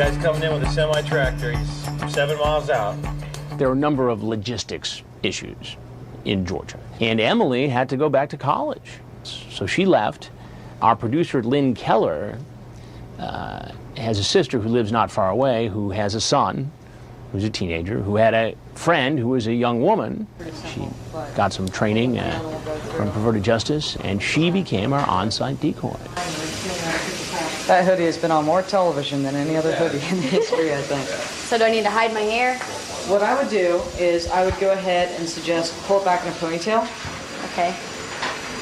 Guy's coming in with a semi-tractor. He's 7 miles out. There are a number of logistics issues in Georgia. And Emily had to go back to college. So she left. Our producer, Lynn Keller, has a sister who lives not far away, who has a son who's a teenager, who had a friend who was a young woman. She got some training from Perverted-Justice, and she became our on-site decoy. That hoodie has been on more television than any other hoodie in history, I think. So do I need to hide my hair? What I would do is I would go ahead and suggest pull it back in a ponytail. Okay.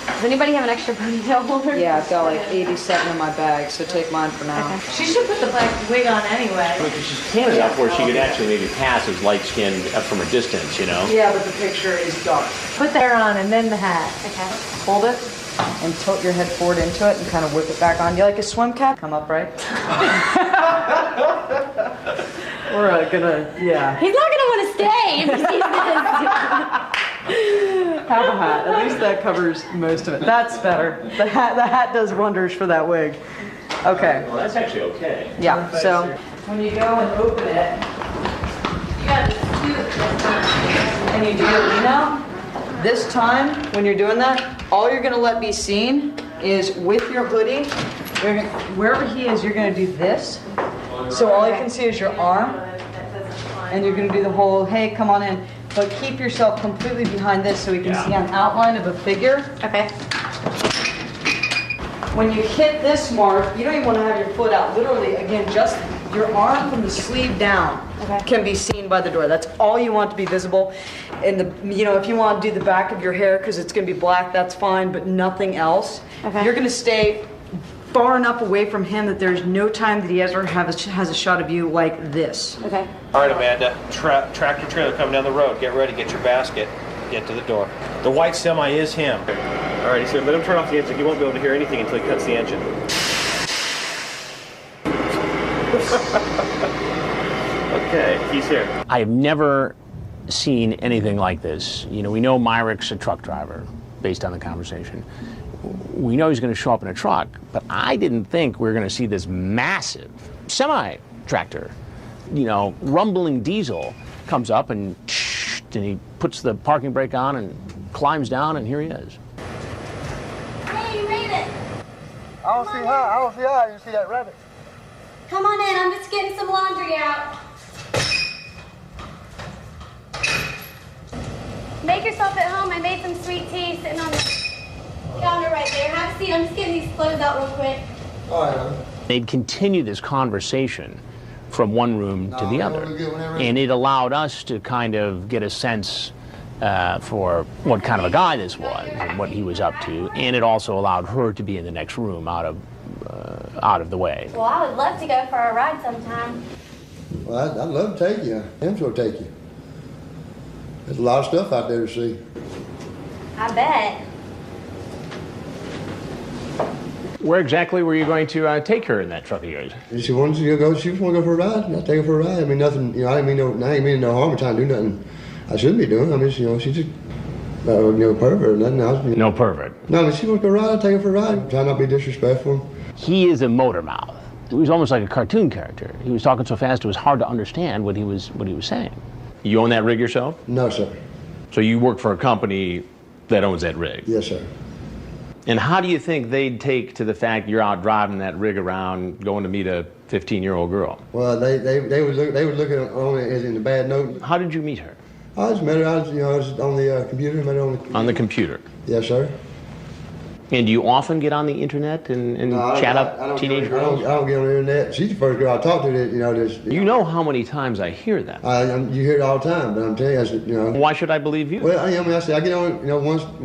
Does anybody have an extra ponytail holder? Yeah, I've got like 87 in my bag, so take mine for now. Okay. She should put the black wig on anyway. Because she's tan enough where she could actually maybe pass as light-skinned from a distance, you know? Yeah, but the picture is dark. Put the hair on and then the hat. Okay. Hold it and tilt your head forward into it and kind of whip it back on. You like a swim cap? Come up, right? We're gonna, yeah. He's not gonna want to stay if he sees this. Have a hat. At least that covers most of it. That's better. The hat does wonders for that wig. Okay. Well, that's actually okay. Yeah, so when you go and open it, You gotta do it this time. and you do it, you know, this time when you're doing that, all you're gonna let be seen is with your hoodie, wherever he is, you're gonna do this. So all you can see is your arm, and you're gonna do the whole, hey, come on in. But keep yourself completely behind this so we can see an outline of a figure. Okay. When you hit this mark, you don't even want to have your foot out. Literally, again, just your arm from the sleeve down can be seen by the door. That's all you want to be visible. And if you want to do the back of your hair because it's going to be black, that's fine, but nothing else. Okay. You're going to stay far enough away from him that there's no time that he ever has a shot of you like this. Okay. All right, Amanda. Tractor trailer coming down the road. Get ready. Get your basket. Get to the door. The white semi is him. All right, so let him turn off the engine. He won't be able to hear anything until he cuts the engine. Okay, he's here. I have never seen anything like this. You know, we know Myrick's a truck driver, based on the conversation. We know he's going to show up in a truck, but I didn't think we were going to see this massive semi-tractor, rumbling diesel comes up and he puts the parking brake on and climbs down, and here he is. Hey, you made it. I don't see how you see that rabbit. Come on in. I'm just getting some laundry out. Make yourself at home. I made some sweet tea sitting on the counter right there. Have a seat. I'm just getting these clothes out real quick. All right. They'd continue this conversation from one room to the other, and it allowed us to kind of get a sense for what kind of a guy this was and what he was up to, and it also allowed her to be in the next room out of the way. Well, I would love to go for a ride sometime. Well, I'd love to take you. Him will take you. There's a lot of stuff out there to see. I bet. Where exactly were you going to take her in that truck of yours? She wanted to go. She just want to go for a ride. I'll take her for a ride. I mean, nothing. I didn't mean no harm or trying to do nothing I shouldn't be doing. I mean, she's just pervert or nothing else. No pervert. No, I mean, she wants to go ride. I'll take her for a ride. Try not to be disrespectful. He is a motor mouth. He was almost like a cartoon character. He was talking so fast it was hard to understand what he was saying. You own that rig yourself? No, sir. So you work for a company that owns that rig? Yes, sir. And how do you think they'd take to the fact you're out driving that rig around, going to meet a 15-year-old girl? Well, they was looking on it as in a bad note. How did you meet her? I just met her. I was on the computer. Met her on the computer. Yes, sir. And do you often get on the internet and chat up teenage girls? I don't get on the internet. She's the first girl I talked to. You know how many times I hear that? You hear it all the time, but I'm telling you, Why should I believe you? Well, I get on,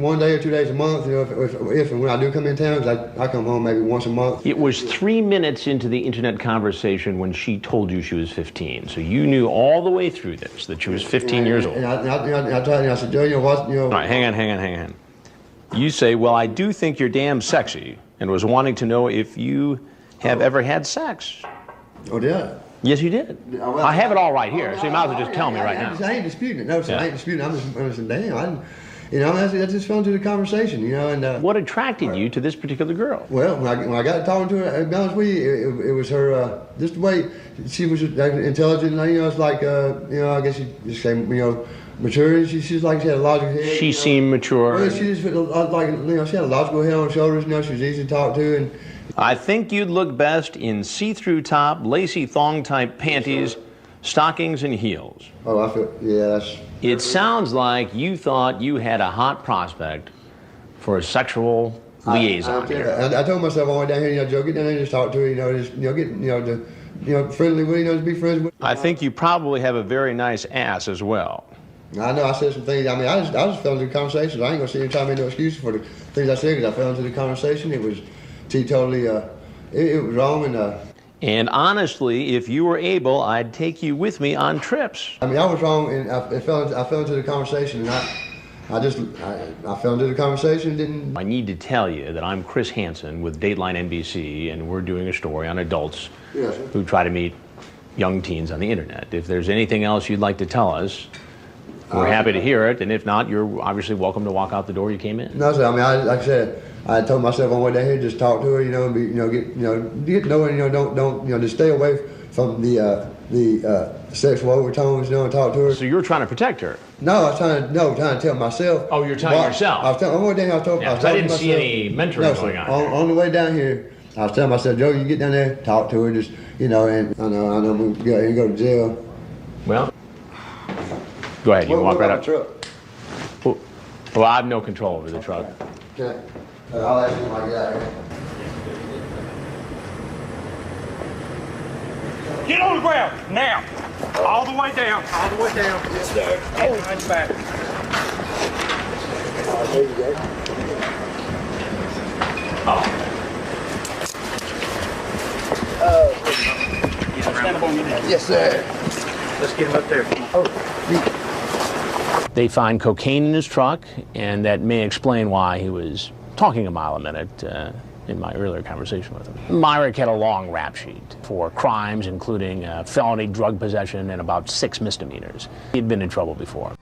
one day or 2 days a month. If and when I do come in town, 'cause I come home maybe once a month. It was 3 minutes into the internet conversation when she told you she was 15. So you knew all the way through this that she was 15 years old. And I told her, I said, what? All right, hang on. You say, well, I do think you're damn sexy, and was wanting to know if you have ever had sex. Oh, did I? Yes, you did. Well, I have it all right here, so you might as well just tell me right now. I ain't disputing it. No, sir, I ain't disputing it. I'm just saying, damn. You know, I just fell into the conversation, you know, and... What attracted you to this particular girl? Well, when I got talking to her, to be honest with you, it was her, just the way she was intelligent, you know, it's like, you know, I guess you just say, you know, mature. She's like, she had a logical head. She seemed mature. Well, she just, like, you know, she had a logical head on her shoulders, you know, she was easy to talk to, and... I think you'd look best in see-through top, lacy thong-type panties, stockings, and heels. Oh, I feel, yeah, that's... It sounds like you thought you had a hot prospect for a sexual liaison here. I told myself I went down here, you know, Joe, get down there and just talk to her, you know, just, you know, get, you know, to, you know, friendly with, you know, just be friends with her. I think you probably have a very nice ass as well. I know I said some things. I mean, I just fell into the conversation. I ain't gonna sit here and try to make no excuses for the things I said, because I fell into the conversation. It was totally, it was wrong, and honestly, if you were able, I'd take you with me on trips. I mean, I was wrong, and I fell into the conversation, and I fell into the conversation and didn't... I need to tell you that I'm Chris Hansen with Dateline NBC, and we're doing a story on adults who try to meet young teens on the internet. If there's anything else you'd like to tell us, we're happy to hear it, and if not, you're obviously welcome to walk out the door you came in. No, sir. I mean, like I said, I told myself on the way down here, just talk to her, you know, and be, you know, get to know her, you know, don't, you know, just stay away from the sexual overtones, you know, and talk to her. So you were trying to protect her? No, I was trying to tell myself. Oh, you're telling yourself? I was telling, on the way down here, I didn't see any mentoring going on. On the way down here, I was telling myself, Joe, you get down there, talk to her, just, you know, and I know I'm going to go to jail. Well, go ahead, you can walk right up. Truck? Well, I have no control over the truck. Okay. I'll ask you like that. Get on the ground, now. All the way down, all the way down. Yes, sir. Get behind the back. There you go. Stand up on your neck. Yes, sir. Let's get him up there. They find cocaine in his truck, and that may explain why he was talking a mile a minute in my earlier conversation with him. Myrick had a long rap sheet for crimes, including felony drug possession and about 6 misdemeanors. He'd been in trouble before.